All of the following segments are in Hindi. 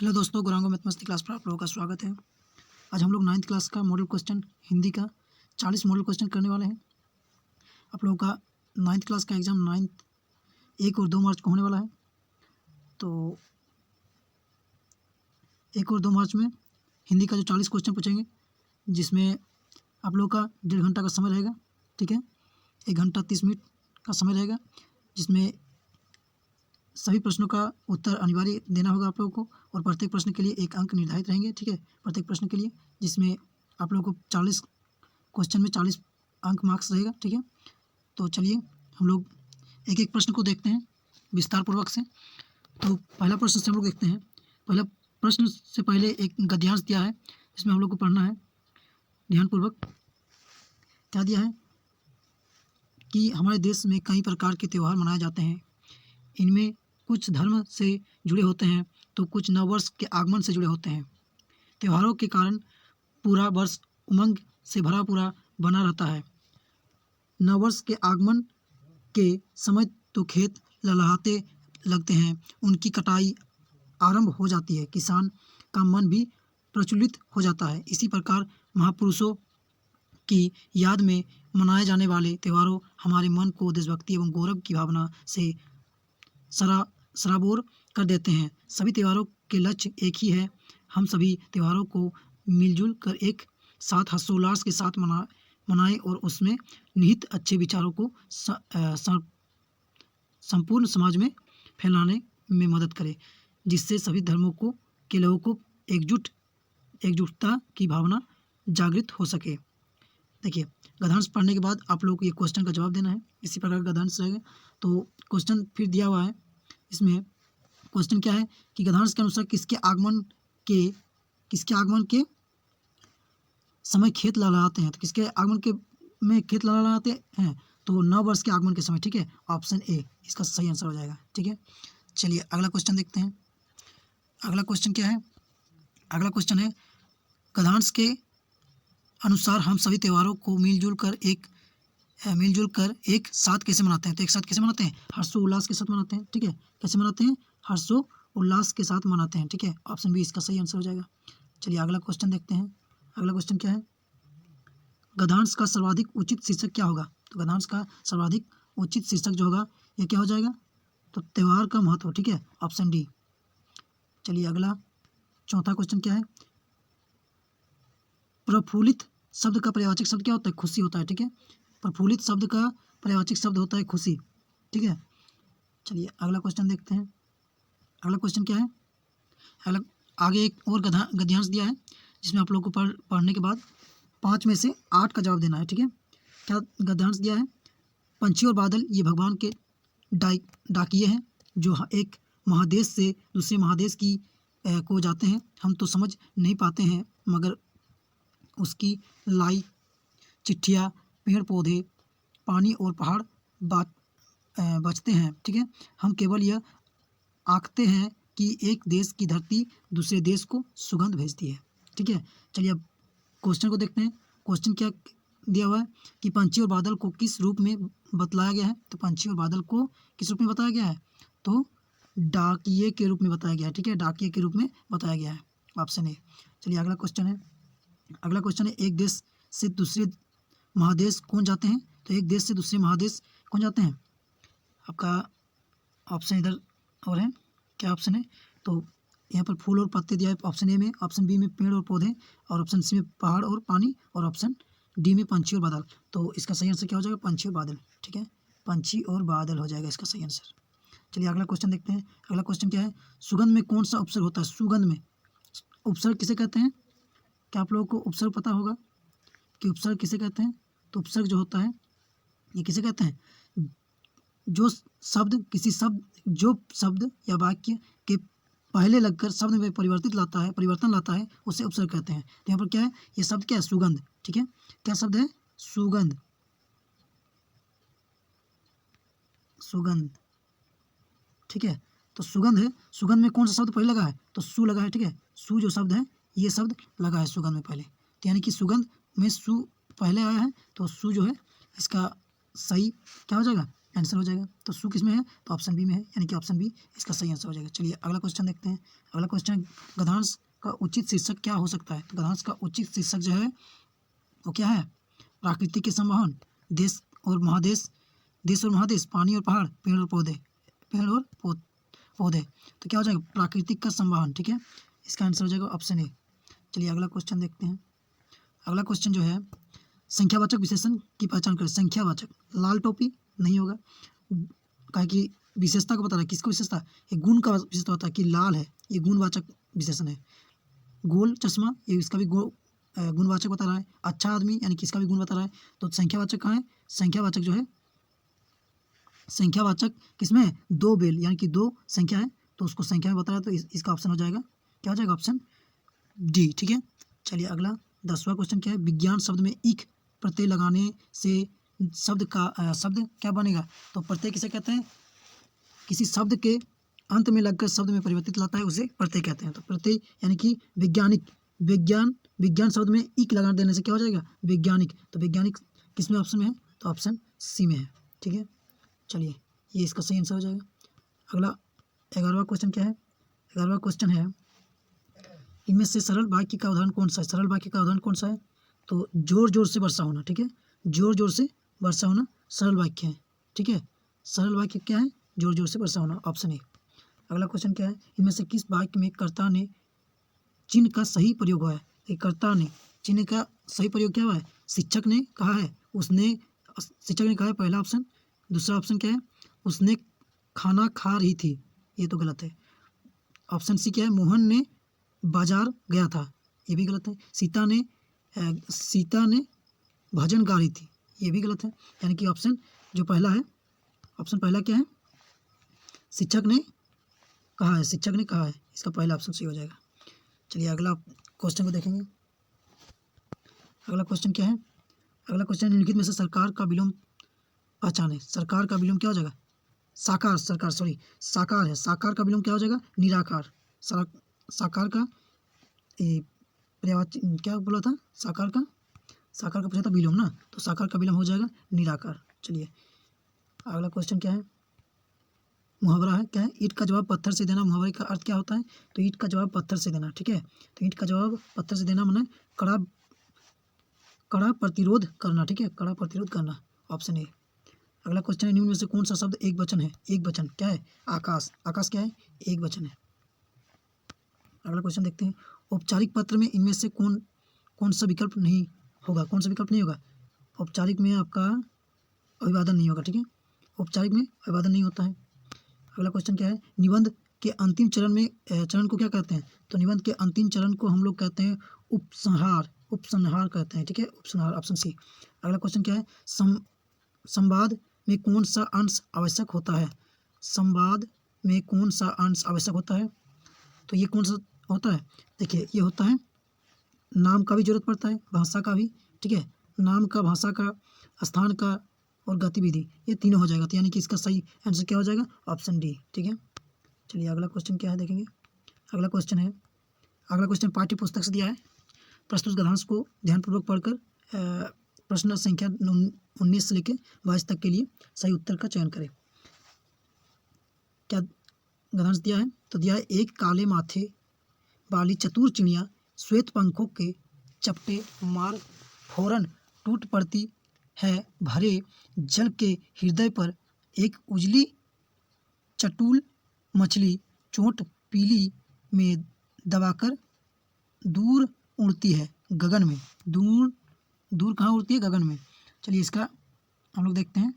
हेलो दोस्तों, गुरांगो मैथमेटिक्स क्लास पर आप लोगों का स्वागत है। आज हम लोग 9th क्लास का मॉडल क्वेश्चन हिंदी का 40 मॉडल क्वेश्चन करने वाले हैं। आप लोगों का 9th क्लास का एग्ज़ाम 1 और 2 मार्च को होने वाला है। तो 1 और 2 मार्च में हिंदी का जो 40 क्वेश्चन पूछेंगे, जिसमें आप लोगों का 1.5 घंटा का समय रहेगा। ठीक है, 1 घंटा 30 मिनट का समय रहेगा, जिसमें सभी प्रश्नों का उत्तर अनिवार्य देना होगा आप लोगों को, और प्रत्येक प्रश्न के लिए 1 अंक निर्धारित रहेंगे। ठीक है, प्रत्येक प्रश्न के लिए, जिसमें आप लोगों को 40 क्वेश्चन में 40 अंक मार्क्स रहेगा। ठीक है, तो चलिए हम लोग एक एक प्रश्न को देखते हैं विस्तार पूर्वक से। तो पहला प्रश्न से हम लोग देखते हैं। पहला प्रश्न से पहले एक गद्यांश दिया है, जिसमें हम लोग को पढ़ना है ध्यानपूर्वक। क्या दिया है कि हमारे देश में कई प्रकार के त्यौहार मनाए जाते हैं। इनमें कुछ धर्म से जुड़े होते हैं तो कुछ नववर्ष के आगमन से जुड़े होते हैं। त्योहारों के कारण पूरा वर्ष उमंग से भरा पूरा बना रहता है। नववर्ष के आगमन के समय तो खेत लहलहाते लगते हैं, उनकी कटाई आरंभ हो जाती है, किसान का मन भी प्रचलित हो जाता है। इसी प्रकार महापुरुषों की याद में मनाए जाने वाले त्योहारों हमारे मन को देशभक्ति एवं गौरव की भावना से सराबोर कर देते हैं। सभी त्योहारों के लक्ष्य एक ही है। हम सभी त्योहारों को मिलजुल कर एक साथ हर्षोल्लास के साथ मनाएं और उसमें निहित अच्छे विचारों को संपूर्ण समाज में फैलाने में मदद करें, जिससे सभी धर्मों के लोगों को एकजुटता की भावना जागृत हो सके। देखिए, गद्यांश पढ़ने के बाद आप लोगों को ये क्वेश्चन का जवाब देना है। इसी प्रकार गद्यांश रहेगा। तो क्वेश्चन फिर दिया हुआ है, इसमें क्वेश्चन क्या है कि गद्यांश के अनुसार किसके आगमन के समय खेत लहलहाते हैं। तो किसके आगमन के में खेत लहलहाते हैं? तो नववर्ष के आगमन के समय। ठीक है, ऑप्शन ए इसका सही आंसर हो जाएगा। ठीक है, चलिए अगला क्वेश्चन देखते हैं। अगला क्वेश्चन क्या है? अगला क्वेश्चन है गद्यांश के अनुसार हम सभी त्योहारों को मिलजुल कर एक साथ कैसे मनाते हैं। तो एक साथ कैसे मनाते हैं? हर्षोल्लास के साथ मनाते हैं। ठीक है, कैसे मनाते हैं? हर्षोल्लास के साथ मनाते हैं। ठीक है, ऑप्शन बी इसका सही आंसर हो जाएगा। चलिए अगला क्वेश्चन देखते हैं। अगला क्वेश्चन क्या है? गद्यांश का सर्वाधिक उचित शीर्षक क्या होगा? तो गद्यांश का सर्वाधिक उचित शीर्षक जो होगा ये क्या हो जाएगा? तो त्योहार का महत्व। ठीक है, ऑप्शन डी। चलिए अगला चौथा क्वेश्चन क्या है? प्रफुल्लित शब्द का पर्यायवाची शब्द क्या होता है? खुशी होता है। ठीक है, प्रफुल्लित शब्द का पर्यायवाची शब्द होता है खुशी। ठीक है, चलिए अगला क्वेश्चन देखते हैं। अगला क्वेश्चन क्या है? अगला आगे एक और गद्यांश दिया है, जिसमें आप लोग को पढ़ने के बाद 5 में से 8 का जवाब देना है। ठीक है, क्या गद्यांश दिया है? पंछी और बादल ये भगवान के डाकिये हैं, जो एक महादेश से दूसरे महादेश को जाते हैं। हम तो समझ नहीं पाते हैं, मगर उसकी लाई चिट्ठियाँ पेड़ पौधे पानी और पहाड़ बचते हैं। ठीक है, हम केवल यह आंकते हैं कि एक देश की धरती दूसरे देश को सुगंध भेजती है। ठीक है, चलिए अब क्वेश्चन को देखते हैं। क्वेश्चन क्या दिया हुआ है कि पंछी और बादल को किस रूप में बतलाया गया है। तो पंछी और बादल को किस रूप में बताया गया है? तो डाकिये के रूप में बताया गया है। ठीक है, डाकिये के रूप में बताया गया है, ऑप्शन ए। चलिए अगला क्वेश्चन है। अगला क्वेश्चन है एक देश से दूसरे महादेश कौन जाते हैं? तो एक देश से दूसरे महादेश कौन जाते हैं? आपका ऑप्शन इधर और है, क्या ऑप्शन है? तो यहाँ पर फूल और पत्ते दिया है ऑप्शन ए में, ऑप्शन बी में पेड़ और पौधे, और ऑप्शन सी में पहाड़ और पानी, और ऑप्शन डी में पंछी और बादल। तो इसका सही आंसर क्या हो जाएगा? पंछी और बादल। ठीक है, पंछी और बादल हो जाएगा इसका सही आंसर। चलिए अगला क्वेश्चन देखते हैं। अगला क्वेश्चन क्या है? सुगंध में कौन सा उपसर्ग होता है? सुगंध में उपसर्ग किसे कहते हैं? क्या आप लोगों को उपसर्ग पता होगा कि उपसर्ग किसे कहते हैं? तो उपसर्ग जो होता है ये किसे कहते हैं? जो शब्द या वाक्य के पहले लगकर शब्द में परिवर्तन लाता है उसे उपसर्ग कहते हैं। तो यहाँ पर क्या है? ये शब्द क्या है? सुगंध। ठीक है, क्या शब्द है? सुगंध। सुगंध। ठीक है, तो सुगंध है। सुगंध में कौन सा शब्द पहले लगा है? तो सु लगा है। ठीक है, सु जो शब्द है ये शब्द लगा है सुगंध में पहले। तो यानी कि सुगंध में सु पहले आया है, तो सु जो है इसका सही क्या हो जाएगा? आंसर हो जाएगा। तो सु किस में है, तो ऑप्शन बी में है, यानी कि ऑप्शन बी इसका सही आंसर हो जाएगा। चलिए अगला क्वेश्चन देखते हैं। अगला क्वेश्चन, गद्यांश का उचित शीर्षक क्या हो सकता है? तो गद्यांश का उचित शीर्षक जो है वो क्या है? प्राकृतिक के संवहन, देश और महादेश, देश और महादेश, पानी और पहाड़, पेड़ और पौधे, पेड़ और पौधे। तो क्या हो जाएगा? प्राकृतिक का संवहन। ठीक है, इसका आंसर हो जाएगा ऑप्शन ए। चलिए अगला क्वेश्चन देखते हैं। अगला क्वेश्चन जो है, संख्यावाचक विशेषण की पहचान करें। संख्यावाचक, लाल टोपी नहीं होगा, कहा कि विशेषता को बता रहा है। किसको विशेषता? ये गुण का विशेषता होता है कि लाल है, ये गुणवाचक विशेषण है। गोल चश्मा, ये इसका भी गुणवाचक बता रहा है। अच्छा आदमी, यानी किसका भी गुण बता रहा है। तो संख्यावाचक कहाँ है? संख्यावाचक जो है, संख्यावाचक किसमें है? दो बेल, यानी कि दो संख्या है तो उसको संख्या में बता रहा है, तो इसका ऑप्शन हो जाएगा, क्या हो जाएगा? Option D. ठीक है, चलिए अगला 10वां क्वेश्चन क्या है? विज्ञान शब्द में इक प्रत्यय लगाने से शब्द क्या बनेगा? तो प्रत्यय किसे कहते हैं? किसी शब्द के अंत में लगकर शब्द में परिवर्तित लाता है, उसे प्रत्यय कहते हैं। तो प्रत्यय यानी कि वैज्ञानिक, विज्ञान शब्द में इक लगा देने से क्या हो जाएगा? वैज्ञानिक। तो वैज्ञानिक किस में ऑप्शन में है? तो ऑप्शन सी में है। ठीक है, चलिए ये इसका सही आंसर हो जाएगा। अगला 11वां क्वेश्चन क्या है? 11वां क्वेश्चन है, इनमें से सरल वाक्य का उदाहरण कौन सा है? सरल वाक्य का उदाहरण कौन सा है? तो जोर जोर से वर्षा होना। ठीक है, जोर जोर से वर्षा होना सरल वाक्य है। ठीक है, सरल वाक्य क्या है? जोर जोर से वर्षा होना, ऑप्शन ए। अगला क्वेश्चन क्या है? इनमें से किस वाक्य में कर्ता ने चिन्ह का सही प्रयोग हुआ है? कर्ता ने चिन्ह का सही प्रयोग क्या हुआ है? शिक्षक ने कहा है, उसने, शिक्षक ने कहा है, पहला ऑप्शन। दूसरा ऑप्शन क्या है? उसने खाना खा रही थी, ये तो गलत है। ऑप्शन सी क्या है? मोहन ने बाजार गया था, ये भी गलत है। सीता ने भजन गा रही थी, ये भी गलत है। यानी कि ऑप्शन जो पहला है, ऑप्शन पहला क्या है? शिक्षक ने कहा है, शिक्षक ने कहा है, इसका पहला ऑप्शन सही हो जाएगा। चलिए अगला क्वेश्चन को देखेंगे। अगला क्वेश्चन क्या है? अगला क्वेश्चन, निम्नलिखित में से सरकार का विलोम पहचाने। सरकार का विलोम क्या हो जाएगा? साकार है। साकार का विलोम क्या हो जाएगा? निराकार। साकार का पर्यायवाची क्या बोला था? साकार का पूछा था विलोम ना, तो साकार का विलोम हो जाएगा निराकार। चलिए अगला क्वेश्चन क्या है? मुहावरा है, क्या है? ईंट का जवाब पत्थर से देना। मुहावरे का अर्थ क्या होता है? तो ईंट का जवाब पत्थर से देना। ठीक है, तो ईंट का जवाब पत्थर से देना माने कड़ा प्रतिरोध करना। ठीक है, कड़ा प्रतिरोध करना, ऑप्शन ए। अगला क्वेश्चन है, निम्न में से कौन सा शब्द एक वचन है? एक वचन क्या है? आकाश। आकाश क्या है? एक वचन है। अगला क्वेश्चन देखते हैं। औपचारिक पत्र में इनमें से कौन सा विकल्प नहीं होगा? कौन सा विकल्प नहीं होगा? औपचारिक में आपका अभिवादन नहीं होगा। ठीक है, औपचारिक में अभिवादन नहीं होता है। अगला क्वेश्चन क्या है? निबंध के अंतिम चरण को क्या कहते हैं? तो निबंध के अंतिम चरण को हम लोग कहते हैं उपसंहार कहते हैं। ठीक है, उपसंहार, ऑप्शन सी। अगला क्वेश्चन क्या है? संवाद में कौन सा अंश आवश्यक होता है? संवाद में कौन सा अंश आवश्यक होता है? तो ये कौन सा होता है? देखिए, ये होता है, नाम का भी जरूरत पड़ता है, भाषा का भी। ठीक है, नाम का, भाषा का, स्थान का और गतिविधि, ये तीनों हो जाएगा। तो यानी कि इसका सही आंसर क्या हो जाएगा? Option D. ठीक है, चलिए अगला क्वेश्चन क्या है देखेंगे। अगला क्वेश्चन पाठ्य पुस्तक से दिया है। प्रस्तुत गद्यांश को ध्यानपूर्वक पढ़कर प्रश्न संख्या 19 से लेकर 22 तक के लिए सही उत्तर का चयन करें। क्या गद्यांश दिया है? तो दिया है, एक काले माथे वाली चतुर चिड़िया श्वेत पंखों के चपटे मार फौरन टूट पड़ती है, भरे जल के हृदय पर एक उजली चटुल मछली चोट पीली में दबाकर दूर उड़ती है गगन में। दूर कहाँ उड़ती है? गगन में। चलिए इसका हम लोग देखते हैं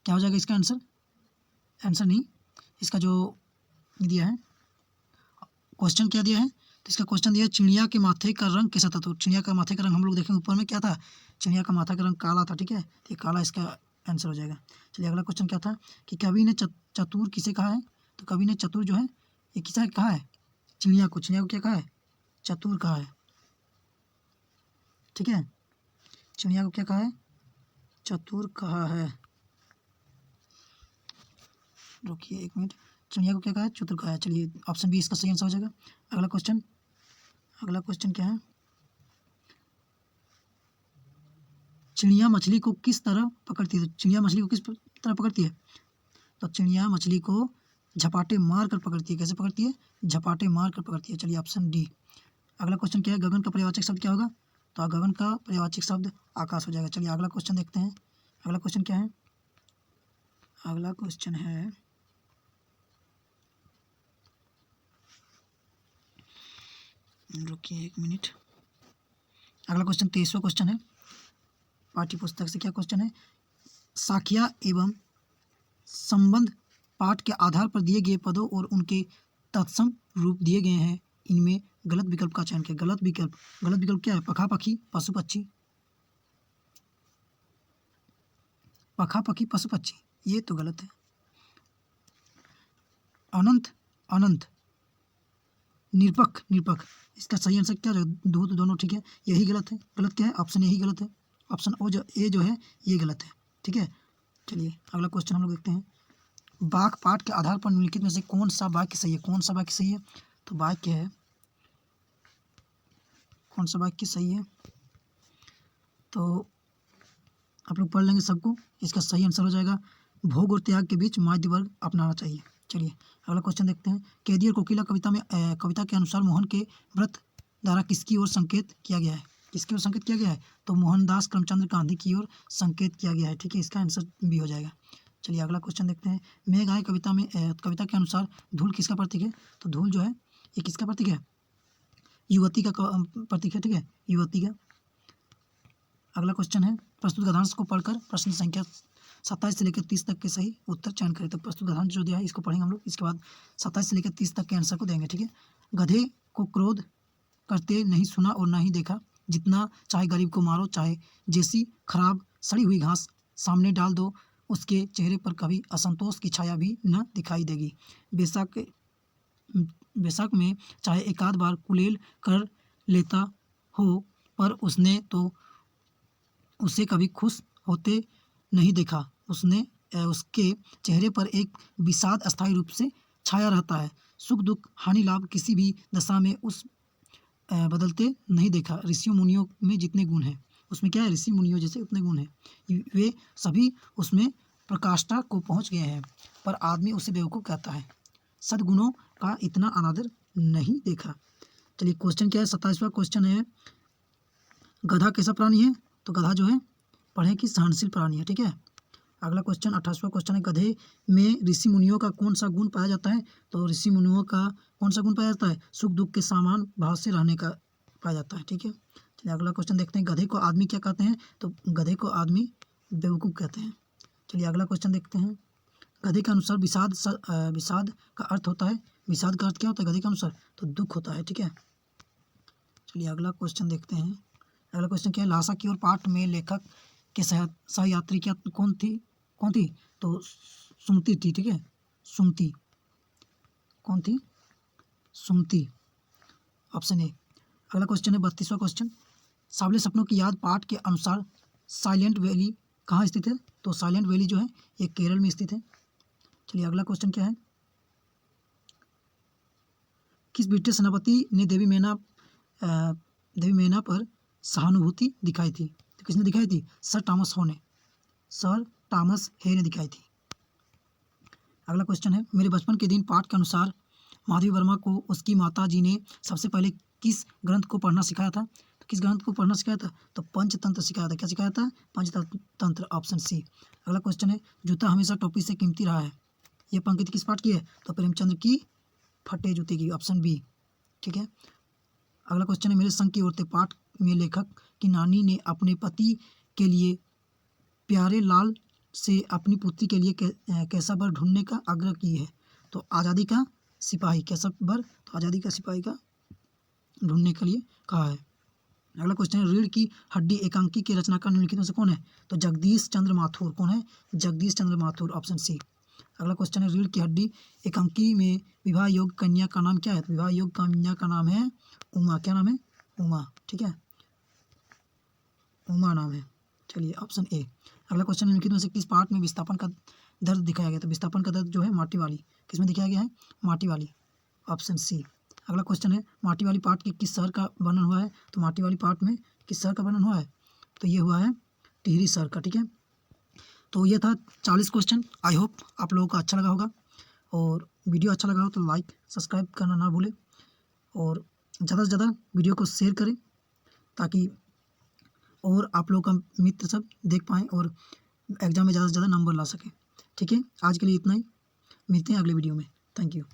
क्या हो जाएगा इसका आंसर नहीं, इसका जो दिया है क्वेश्चन क्या दिया है, तो इसका क्वेश्चन दिया है, चिड़िया के माथे का रंग कैसा था? तो चिड़िया का माथे का रंग हम लोग देखेंगे, ऊपर में क्या था? चिड़िया का माथा का रंग काला था। ठीक है, तो ये काला इसका आंसर हो जाएगा। चलिए अगला क्वेश्चन क्या था कि कवि ने चतुर किसे कहा है? तो कवि ने चतुर जो है ये किसे कहा है? चिड़िया को क्या कहा है? चतुर कहा है। ठीक है, चिड़िया को क्या कहा है? चतुर कहा है। रुकिए एक मिनट, चिड़िया को क्या कहा है? चतुर कहा है। चलिए ऑप्शन बी इसका सही आंसर हो जाएगा। अगला क्वेश्चन क्या है? चिड़िया मछली को किस तरह पकड़ती है? तो चिड़िया मछली को किस तरह पकड़ती है? तो चिड़िया मछली को झपाटे मार कर पकड़ती है। कैसे पकड़ती है? झपाटे मार कर पकड़ती है। चलिए ऑप्शन डी। अगला क्वेश्चन क्या है? गगन का पर्यायवाचक शब्द क्या होगा? तो गगन का पर्यायवाचक शब्द आकाश हो जाएगा। चलिए अगला क्वेश्चन देखते हैं। अगला क्वेश्चन क्या है? अगला क्वेश्चन है, रुकिए 1 मिनट। अगला क्वेश्चन 23वां क्वेश्चन है पाठ्य पुस्तक से। क्या क्वेश्चन है? साखिया एवं संबंध पाठ के आधार पर दिए गए पदों और उनके तत्सम रूप दिए गए हैं, इनमें गलत विकल्प का चयन किया। गलत विकल्प क्या है? पखा पखी पशु पक्षी। पखा पखी पशु पक्षी, ये तो गलत है। अनंत अनंत, निरपख, इसका सही आंसर क्या है? दोनों ठीक है, यही गलत है। गलत क्या है? ऑप्शन यही गलत है। ऑप्शन ए जो है ये गलत है। ठीक है, चलिए अगला क्वेश्चन हम लोग देखते हैं। वाक्य पाठ के आधार पर निम्नलिखित में से कौन सा वाक्य सही है? कौन सा वाक्य सही है? तो वाक्य है, कौन सा वाक्य सही है? तो आप लोग पढ़ लेंगे सबको। इसका सही आंसर हो जाएगा, भोग और त्याग के बीच मध्य वर्ग अपनाना चाहिए। चलिए अगला क्वेश्चन देखते हैं। कैदी और कोकिला कविता के अनुसार मोहन के व्रत द्वारा किसकी ओर संकेत किया गया है? किसकी ओर संकेत किया गया है? तो मोहनदास करमचंद गांधी की ओर संकेत किया गया है। ठीक है, इसका आंसर भी हो जाएगा। चलिए अगला क्वेश्चन देखते हैं। मेघ आए कविता के अनुसार धूल किसका प्रतीक है? तो धूल जो है ये किसका प्रतीक है? युवती का प्रतीक है। ठीक है, युवती का। अगला क्वेश्चन है, प्रस्तुत गद्यांश को पढ़कर प्रश्न संख्या 27 से लेकर 30 तक के सही उत्तर चयन करें। तो प्रस्तुत गद्यांश जो दिया है इसको पढ़ेंगे हम लोग, इसके बाद 27 से लेकर 30 तक के आंसर को देंगे। ठीक है, गधे को क्रोध करते नहीं सुना और ना ही देखा, जितना चाहे गरीब को मारो, चाहे जैसी खराब सड़ी हुई घास सामने डाल दो, उसके चेहरे पर कभी असंतोष की छाया भी न दिखाई देगी। बेशक में चाहे एकाध बार कुलेल कर लेता हो, पर उसने तो उसे कभी खुश होते नहीं देखा। उसके चेहरे पर एक विषाद अस्थायी रूप से छाया रहता है। सुख दुख हानि लाभ किसी भी दशा में उस बदलते नहीं देखा। ऋषियों मुनियों में जितने गुण हैं उसमें क्या है? ऋषि मुनियों जैसे उतने गुण हैं, वे सभी उसमें प्रकाष्ठा को पहुंच गए हैं, पर आदमी उसे बेवकूफ़ कहता है। सद्गुणों का इतना अनादर नहीं देखा। चलिए क्वेश्चन क्या है? 27वां क्वेश्चन है, गधा कैसा प्राणी है? तो गधा जो है पढ़ें कि सहनशील प्राणी है। ठीक है, अगला क्वेश्चन 28वां क्वेश्चन है, गधे में ऋषि मुनियों का कौन सा गुण पाया जाता है? तो ऋषि मुनियों का कौन सा गुण पाया जाता है? सुख दुख के समान भाव से रहने का पाया जाता है। ठीक है, चलिए अगला क्वेश्चन देखते हैं। गधे को आदमी क्या कहते हैं? तो गधे को आदमी बेवकूफ़ कहते हैं। चलिए अगला क्वेश्चन देखते हैं। गधे के अनुसार विषाद का अर्थ होता है, विषाद का अर्थ क्या होता है गधे के अनुसार? तो दुख होता है। ठीक है, चलिए अगला क्वेश्चन देखते हैं। अगला क्वेश्चन क्या है? लासा की ओर पाठ में लेखक के सहयात्री क्या कौन थी? तो सुमति थी। ठीक है, सुमति। कौन थी? सुमति, ऑप्शन ए। अगला क्वेश्चन है 32वां क्वेश्चन, सावले सपनों की याद पाठ के अनुसार साइलेंट वैली कहाँ स्थित है? तो साइलेंट वैली जो है ये केरल में स्थित है। चलिए अगला क्वेश्चन क्या है? किस ब्रिटिश सेनापति ने देवी मैना पर सहानुभूति दिखाई थी? तो किसने दिखाई थी? सर टॉमस हे ने दिखाई थी। अगला क्वेश्चन है, मेरे बचपन के दिन पाठ के अनुसार माधवी वर्मा को उसकी माता जी ने सबसे पहले किस ग्रंथ को पढ़ना सिखाया था? तो किस ग्रंथ को पढ़ना सिखाया था? तो पंचतंत्र सिखाया था। क्या सिखाया था? Panchatantra, option C. अगला क्वेश्चन है, जूता हमेशा टोपी से कीमती रहा है, ये पंक्ति किस पाठ की है? तो प्रेमचंद्र की फटे जूते की, ऑप्शन बी। ठीक है, अगला क्वेश्चन है, मेरे संग की औरतें पाठ में लेखक की नानी ने अपने पति के लिए प्यारे लाल से अपनी पुत्री के लिए कैसा वर ढूंढने का आग्रह की है? तो आज़ादी का सिपाही। कैसा वर? तो आज़ादी का सिपाही का ढूंढने के लिए कहा है। अगला क्वेश्चन है, रीढ़ की हड्डी एकांकी के रचनाकार निम्नलिखित में से कौन है? तो जगदीश चंद्र माथुर। कौन है? जगदीश चंद्र माथुर, ऑप्शन सी। अगला क्वेश्चन है, रीढ़ की हड्डी एकांकी में विवाह योग्य कन्या का नाम क्या है? विवाह योग्य कन्या का नाम है उमा। क्या नाम है? उमा। ठीक है, उमा नाम है। चलिए ऑप्शन ए। अगला क्वेश्चन निम्नलिखित में से किस पार्ट में विस्थापन का दर्द दिखाया गया? तो विस्थापन का दर्द जो है माटी वाली, किसमें दिखाया गया है? माटी वाली, ऑप्शन सी। अगला क्वेश्चन है, माटी वाली पार्ट के किस शहर का वर्णन हुआ है? तो माटी वाली पार्ट में किस शहर का वर्णन हुआ है? तो ये हुआ है टिहरी सर का, ठीक है। तो ये था 40 क्वेश्चन। आई होप आप लोगों को अच्छा लगा होगा, और वीडियो अच्छा लगा हो तो लाइक सब्सक्राइब करना ना भूलें, और ज़्यादा से ज़्यादा वीडियो को शेयर करें ताकि और आप लोगों का मित्र सब देख पाएँ और एग्ज़ाम में ज़्यादा से ज़्यादा नंबर ला सकें, ठीक है। आज के लिए इतना ही, मिलते हैं अगले वीडियो में। Thank you.